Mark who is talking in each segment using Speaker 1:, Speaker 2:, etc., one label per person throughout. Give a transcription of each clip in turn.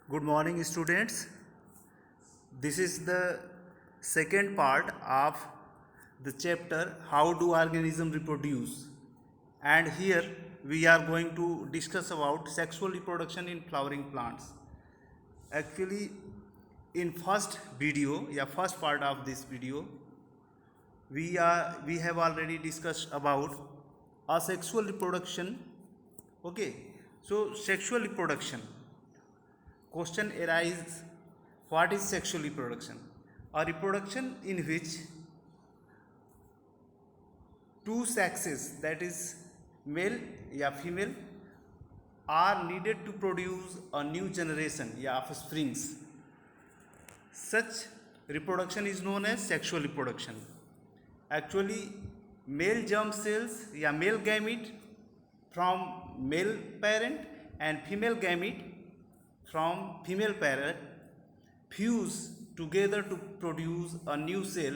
Speaker 1: Good morning, students. This is the second part of the chapter How do organisms reproduce? And here we are going to discuss about sexual reproduction in flowering plants. Actually, in first video, first part of this video, we have already discussed about asexual reproduction. Okay, so sexual reproduction. Question arises, what is sexual reproduction? A reproduction in which two sexes, that is male या female, are needed to produce a new generation या offsprings. Such reproduction is known as sexual reproduction. Actually, male germ cells या male gamete from male parent and female gamete from female parent fuse together to produce a new cell,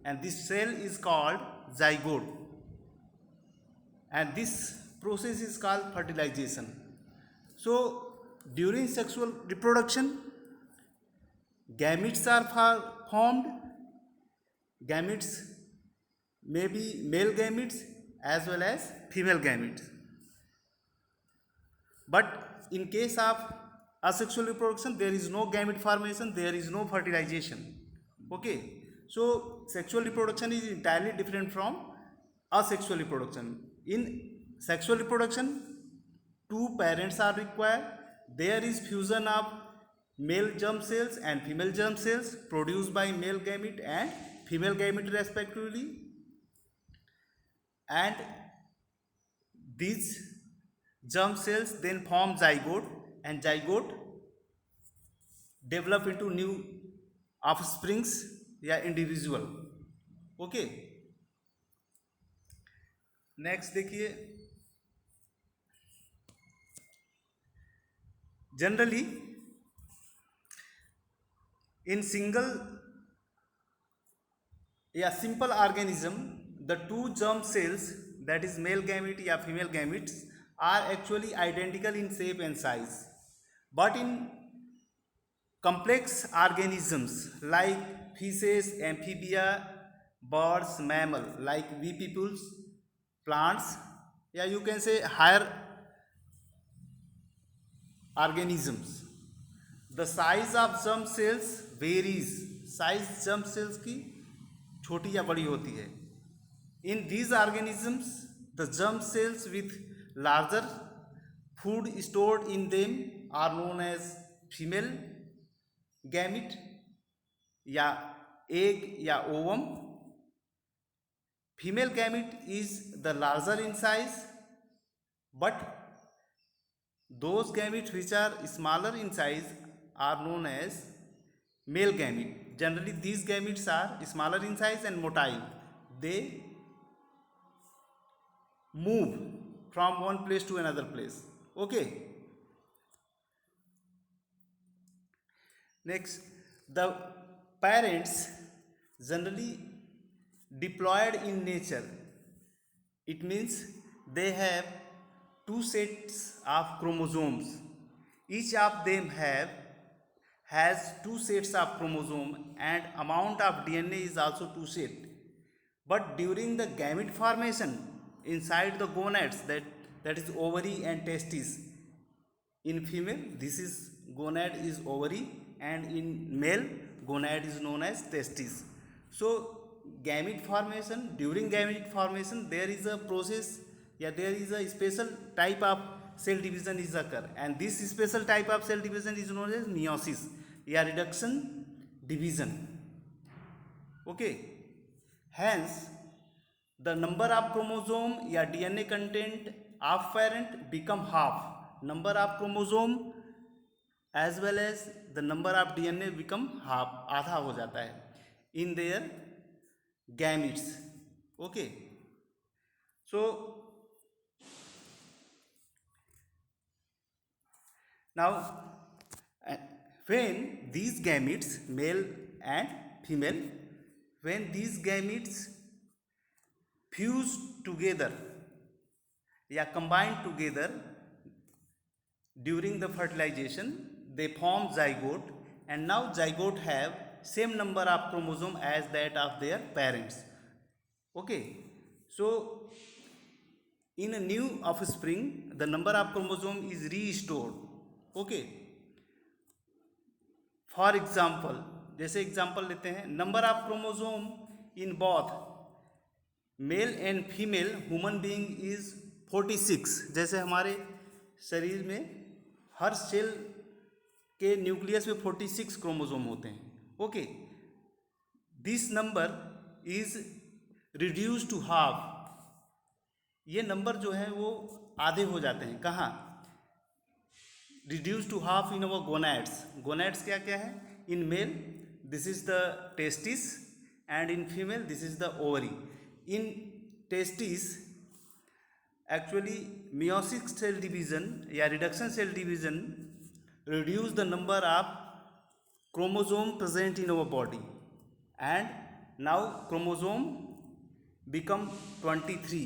Speaker 1: and this cell is called zygote, and this process is called fertilization. So during sexual reproduction, gametes are formed. Gametes may be male gametes as well as female gametes, but in case of asexual reproduction, there is no gamete formation, there is no fertilization. Okay, so sexual reproduction is entirely different from asexual reproduction. In sexual reproduction, two parents are required. There is fusion of male germ cells and female germ cells produced by male gamete and female gamete respectively, and these germ cells then form zygote, and zygote develop into new offsprings या individual. Okay, next देखिए, generally in single या simple organism, the two germ cells, that is male gamete या female gametes, are actually identical in shape and size. But in complex organisms like fishes, amphibia, birds, mammal like bee peoples, plants, you can say higher organisms, the size of germ cells varies. Size germ cells की छोटी या बड़ी होती है. In these organisms, the germ cells with larger food stored in them are known as female gamete या egg या ovum. Female gamete is the larger in size, but those gametes which are smaller in size are known as male gamete. Generally, these gametes are smaller in size and motile. They move from one place to another place. Okay, next, the parents generally diploid in nature. It means they have two sets of chromosomes. Each of them has two sets of chromosome, and amount of DNA is also two set. But during the gamete formation inside the gonads, that is ovary and testis, in female this is gonad is ovary, and in male gonad is known as testis. So gamete formation, during gamete formation there is a process, there is a special type of cell division is occur, and this special type of cell division is known as meiosis, reduction division. Okay, hence the number of chromosome या DNA content of parent become half. Number of chromosome as well as the number of DNA become half, आधा हो जाता है in their gametes. Okay, so now when these gametes, male and female, when these gametes fuse together या combine together during the fertilization, they form zygote, and now zygote have same number of chromosome as that of their parents. Okay, so in a new offspring the number of chromosome is restored. Okay, for example, जैसे example लेते हैं, number of chromosome in both male and female human being is 46। जैसे हमारे शरीर में हर cell के nucleus में 46 chromosome होते हैं। Okay, this number is reduce to half. ये नंबर जो है वो आधे हो जाते हैं। कहाँ? Reduce to half in our gonads. Gonads क्या क्या है? In male this is the testis and in female this is the ovary. In testis actually meiosis cell division या reduction cell division reduce the number of chromosome present in our body and now chromosome become 23।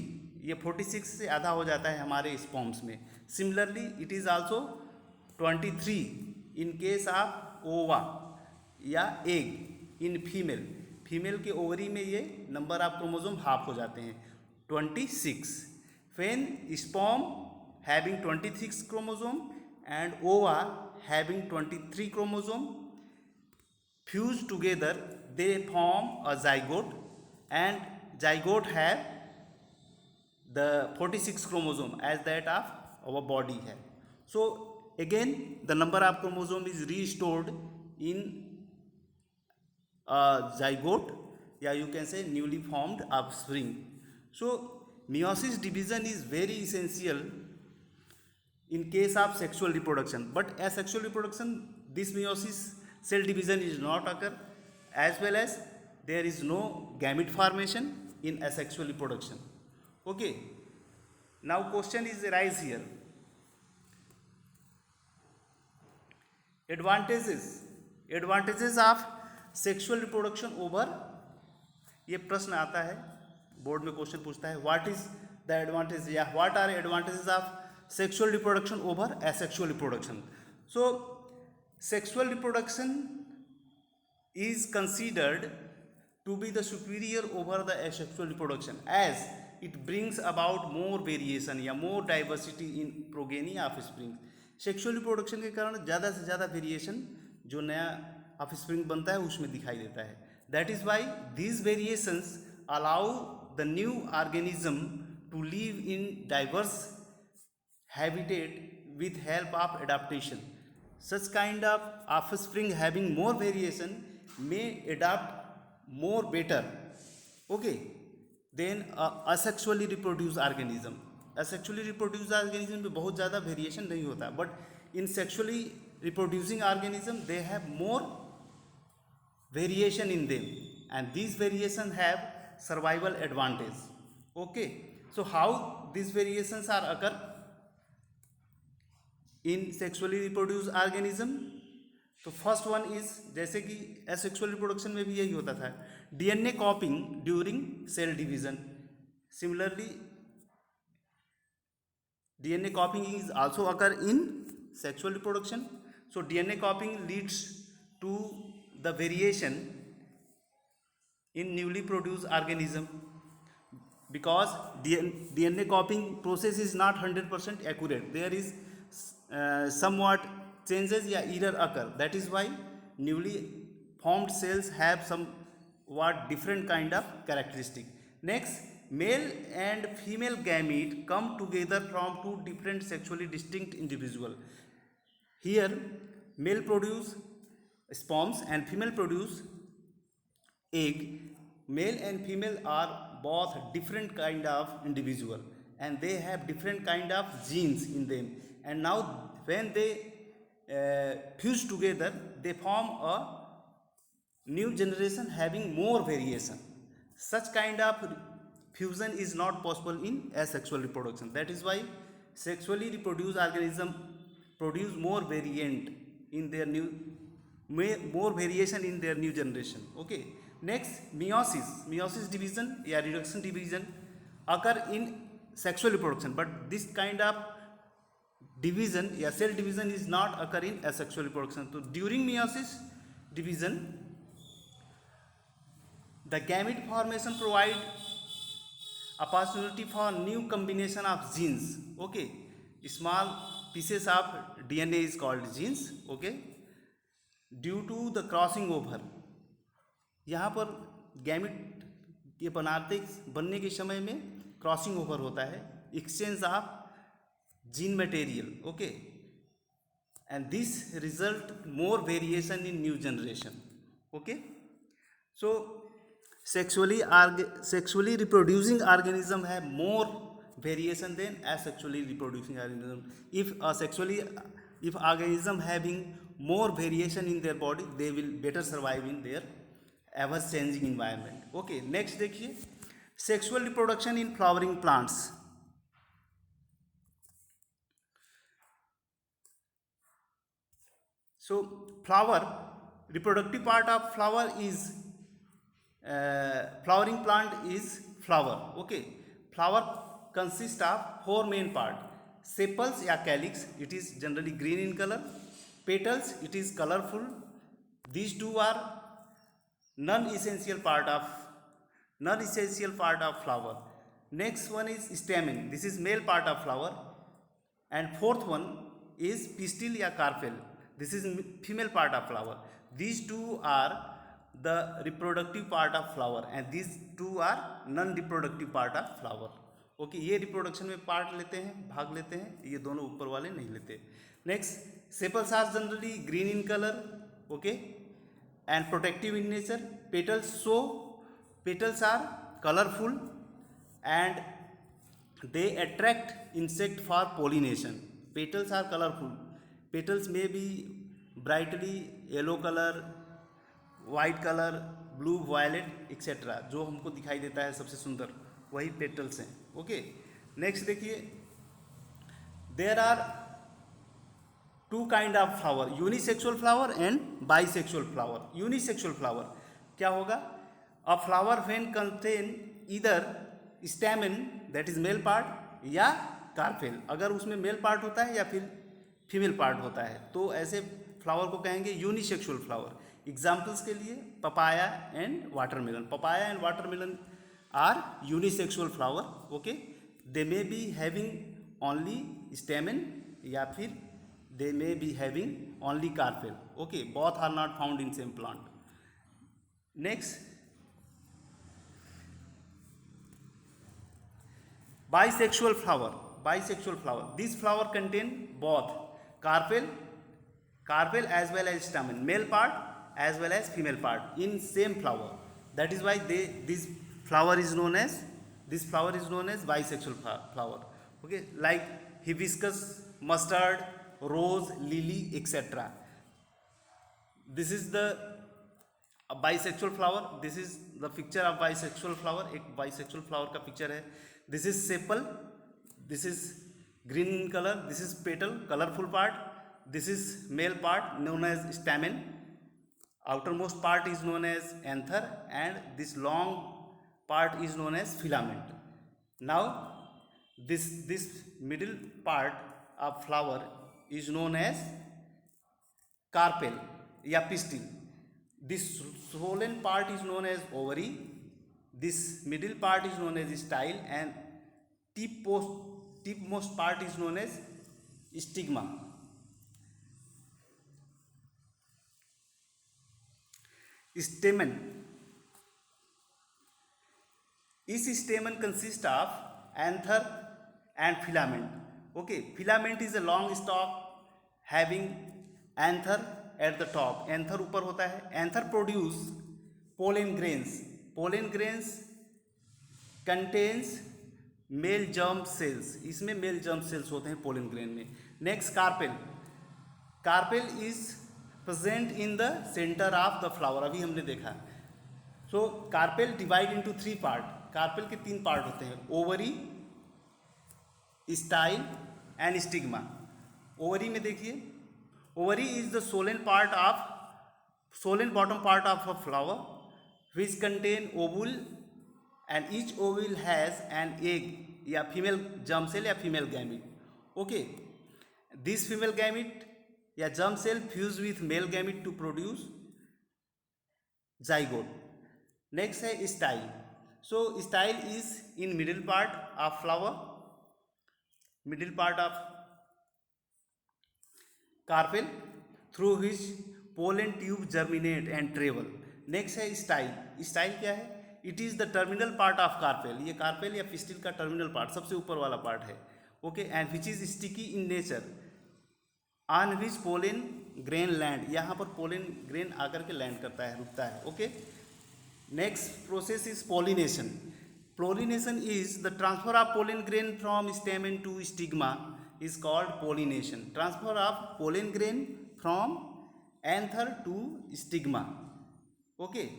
Speaker 1: ये 46 से आधा हो जाता है हमारे sperms में। Similarly it is also 23 in case of ओवा या एग इन फीमेल। फीमेल के ओवरी में ये नंबर ऑफ क्रोमोजोम हाफ हो जाते हैं 26। When sperm having 26 chromosome and ova having 23 chromosome fuse together they form a zygote, and zygote have the 46 chromosome as that of our body है. So again the number of chromosome is restored in a zygote, या you can say newly formed offspring. So meiosis division is very essential in case of sexual reproduction, but asexual reproduction this meiosis cell division is not occur, as well as there is no gamete formation in asexual reproduction. Okay, now question is arise here. Advantages of sexual reproduction over, ये प्रश्न आता है board में, question पूछता है what is the advantage या what are advantages of sexual reproduction over asexual reproduction. So sexual reproduction is considered to be the superior over the asexual reproduction as it brings about more variation या more diversity in progeny offspring. Sexual reproduction के कारण ज़्यादा से ज़्यादा variation जो नया offspring बनता है उसमें दिखाई देता है. That is why these variations allow the new organism to live in diverse habitat with help of adaptation. Such kind of offspring having more variation may adapt more better, okay, than asexually reproduced organism. Asexually reproduced organism में बहुत ज़्यादा variation नहीं होता, but in sexually reproducing organism they have more variation in them, and these variations have survival advantage. Okay, so how these variations are occur in sexually reproduce organism? तो first one is, जैसे कि asexual reproduction में भी यही होता था, DNA copying during cell division. Similarly DNA copying is also occur in sexual reproduction. So DNA copying leads to the variation in newly produce organism because DNA copying process is not 100% accurate. There is somewhat changes या error occur. That is why newly formed cells have somewhat different kind of characteristic. Next, male and female gamete come together from two different sexually distinct individual. Here male produce sperms and female produce egg. Male and female are both different kind of individual and they have different kind of genes in them, and now when they fuse together they form a new generation having more variation. Such kind of fusion is not possible in asexual reproduction. That is why sexually reproduced organism produce more variant in their new more variation in their new generation. Okay, next meiosis division या reduction division occur in sexual reproduction, but this kind of division या cell division is not occur in asexual reproduction. तो during meiosis division the gamete formation provide opportunity for new combination of genes. Okay, small pieces of DNA is called genes. Okay, due to the crossing over. यहाँ पर gamete के बनने के समय में crossing over होता है, exchange of gene material. Okay, and this result more variation in new generation. Okay, so sexually reproducing organism have more variation than asexually reproducing organism. If organism having more variation in their body, they will better survive in their ever changing environment. Okay, next देखिए sexual reproduction in flowering plants. So flower, reproductive part of flower is flowering plant is flower. Okay, flower consists of four main part. Sepals या calyx, it is generally green in color. Petals, it is colorful. These two are non-essential part of flower. Next one is stamen, this is male part of flower. And fourth one is pistil या carpel, this is female part of flower. These two are the reproductive part of flower and these two are non-reproductive part of flower. Okay, ये reproduction में part लेते हैं, भाग लेते हैं, ये दोनों ऊपर वाले नहीं लेते. Next, sepals are generally green in colour. Okay, and protective in nature. Petals are colourful and they attract insect for pollination. Petals are colourful. Petals में भी brightly yellow colour, white colour, blue, violet etcetera, जो हमको दिखाई देता है सबसे सुंदर, वही पेटल्स हैं. ओके, नेक्स्ट देखिए, there are two kind of flower, unisexual flower and bisexual flower. Unisexual flower क्या होगा? A flower when contain either stamen that is male part या कार्पेल. अगर उसमें मेल पार्ट होता है या फिर फीमेल पार्ट होता है तो ऐसे फ्लावर को कहेंगे यूनिसेक्सुअल फ्लावर. एग्जाम्पल्स के लिए papaya and watermelon. Papaya and watermelon are unisexual flower. Okay, they may be having only stamen या फिर they may be having only carpel. Okay, both are not found in same plant. Next, bisexual flower. Bisexual flower, this flower contain both carpel as well as stamen, male part as well as female part in same flower. That is why this flower is known as bisexual flower. Okay, like hibiscus, mustard, rose, lily, etc. This is the bisexual flower. This is the picture of bisexual flower. एक bisexual flower का picture है. This is sepal, this is green in color, this is petal, colorful part, this is male part known as stamen, outermost part is known as anther, and this long part is known as filament. Now this middle part of flower is known as carpel या pistil. This swollen part is known as ovary. This middle part is known as style, and tipmost part is known as stigma. Stamen. Each stamen consists of anther and filament. Okay, filament is a long stalk having anther at the top. Anther ऊपर होता है. Anther produce pollen grains. Pollen grains contains male germ cells. इसमें male germ cells होते हैं pollen grain में. Next, carpel is present in the center of the flower. अभी हमने देखा. So carpel divide into three part. carpel के तीन part होते हैं: ovary, style and stigma. ovary में देखिए, ovary is the swollen bottom part of a flower which contain ovule, and each ovule has an egg या female germ cell या female gamete. Okay, This female gamete या germ cell fuse with male gamete to produce zygote. Next है style. So style is in middle part of flower, middle part of carpel through which pollen tube germinate and travel. Next है style. Style क्या है? It is the terminal part of carpel. ये carpel या pistil का terminal part सबसे ऊपर वाला part है. Okay, and which is sticky in nature. On which pollen grain land. यहाँ पर pollen grain आकर के land करता है, रुकता है. Okay. Next process is pollination. Pollination is the transfer of pollen grain from stamen to stigma is called pollination. Transfer of pollen grain from anther to stigma, okay,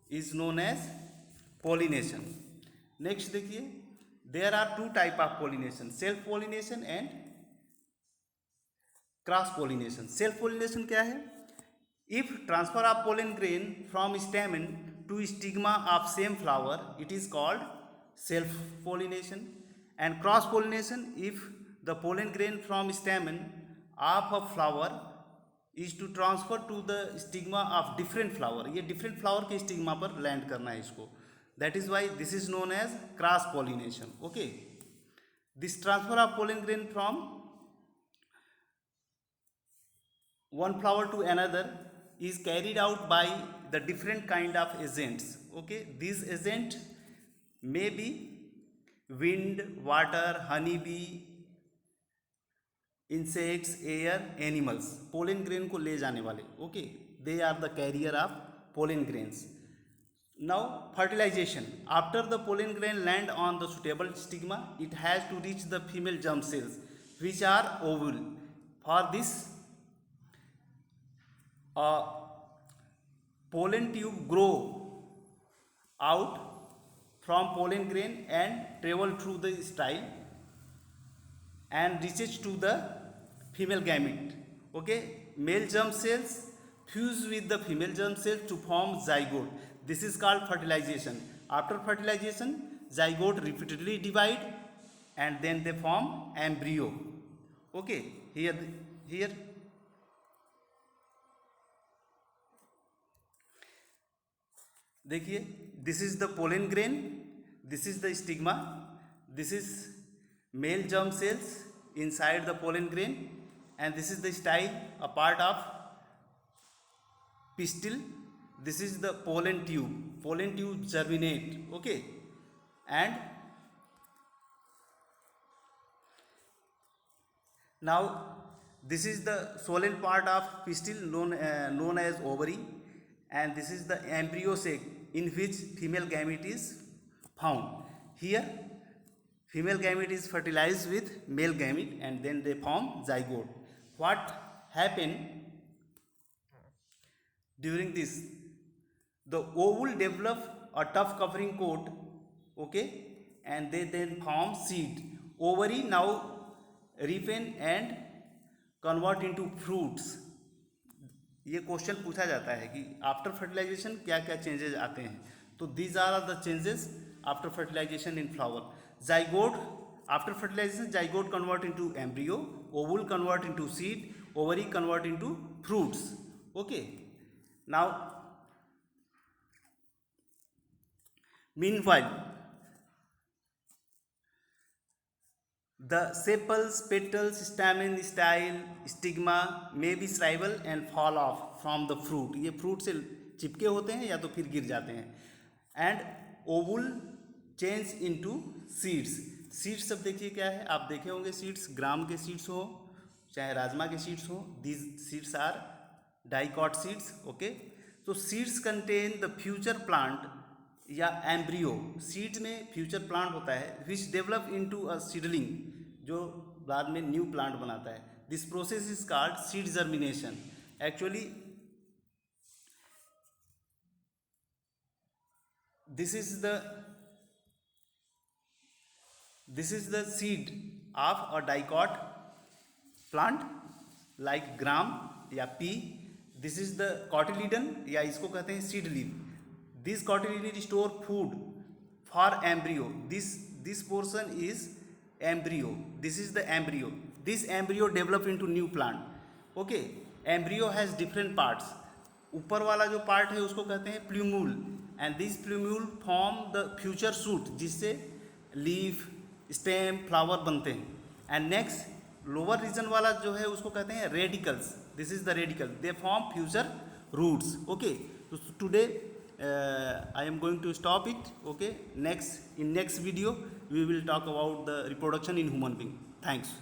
Speaker 1: is known as pollination. Next देखिए, there are two type of pollination, self pollination and cross pollination. Self pollination क्या है? If transfer of pollen grain from stamen to stigma of same flower, it is called self pollination. And cross pollination, if the pollen grain from stamen of a flower is to transfer to the stigma of different flower. ये different flower के stigma पर land करना है इसको. That is why this is known as cross pollination. Okay. This transfer of pollen grain from one flower to another is carried out by the different kind of agents. Okay, these agent may be wind, water, honeybee, insects, air, animals. Pollen grain को ले जाने वाले. Okay, they are the carrier of pollen grains. Now fertilization. After the pollen grain land on the suitable stigma, it has to reach the female germ cells, which are ovule. For this, pollen tube grow out from pollen grain and travel through the style and reaches to the female gamete. Okay, male germ cells fuse with the female germ cells to form zygote. This is called fertilization. After fertilization, zygote repeatedly divide and then they form embryo. Okay, here देखिए, this is the pollen grain, this is the stigma, this is male germ cells inside the pollen grain, and this is the style, a part of pistil. This is the pollen tube germinate. Okay, and now this is the swollen part of pistil known as ovary, and this is the embryo sac in which female gamete is found. Here female gamete is fertilized with male gamete and then they form zygote. What happened during this? The ovule develop a tough covering coat, okay, and they then form seed. Ovary now ripen and convert into fruits. ये question पूछा जाता है कि after fertilisation क्या क्या changes आते हैं. तो these are the changes after fertilization in flower. Zygote, after fertilization zygote convert into embryo, ovule convert into seed, ovary convert into fruits. Okay, now meanwhile the sepals, petals, stamen, style, stigma may be shrivel and fall off from the fruit. ये fruit से चिपके होते हैं या तो फिर गिर जाते हैं. And ovule change into seeds. Seeds सब देखिए क्या है, आप देखे होंगे सीड्स, ग्राम के सीड्स हो चाहे राजमा के सीड्स हो, these seeds are dicot seeds. Okay, तो seeds contain the future plant या एम्ब्रियो. सीड में फ्यूचर प्लांट होता है which develop into a seedling, जो बाद में न्यू प्लांट बनाता है. This process is called seed germination. Actually this is the seed of a dicot plant like gram या pea. This is the cotyledon या इसको कहते हैं seed leaf. This cotyledon store food for embryo. This portion is embryo. This is the embryo. this embryo develop into new plant। okay, embryo has different parts। ऊपर वाला जो part है उसको कहते हैं plumule, and this plumule form the future suit, जिससे leaf, stem, flower बनते हैं। एंड नेक्स्ट लोअर रीजन वाला जो है उसको कहते हैं radicals. This is the radical, they form future roots. Okay, तो today I am going to stop it। okay, in next video we will talk about the reproduction in human being। thanks।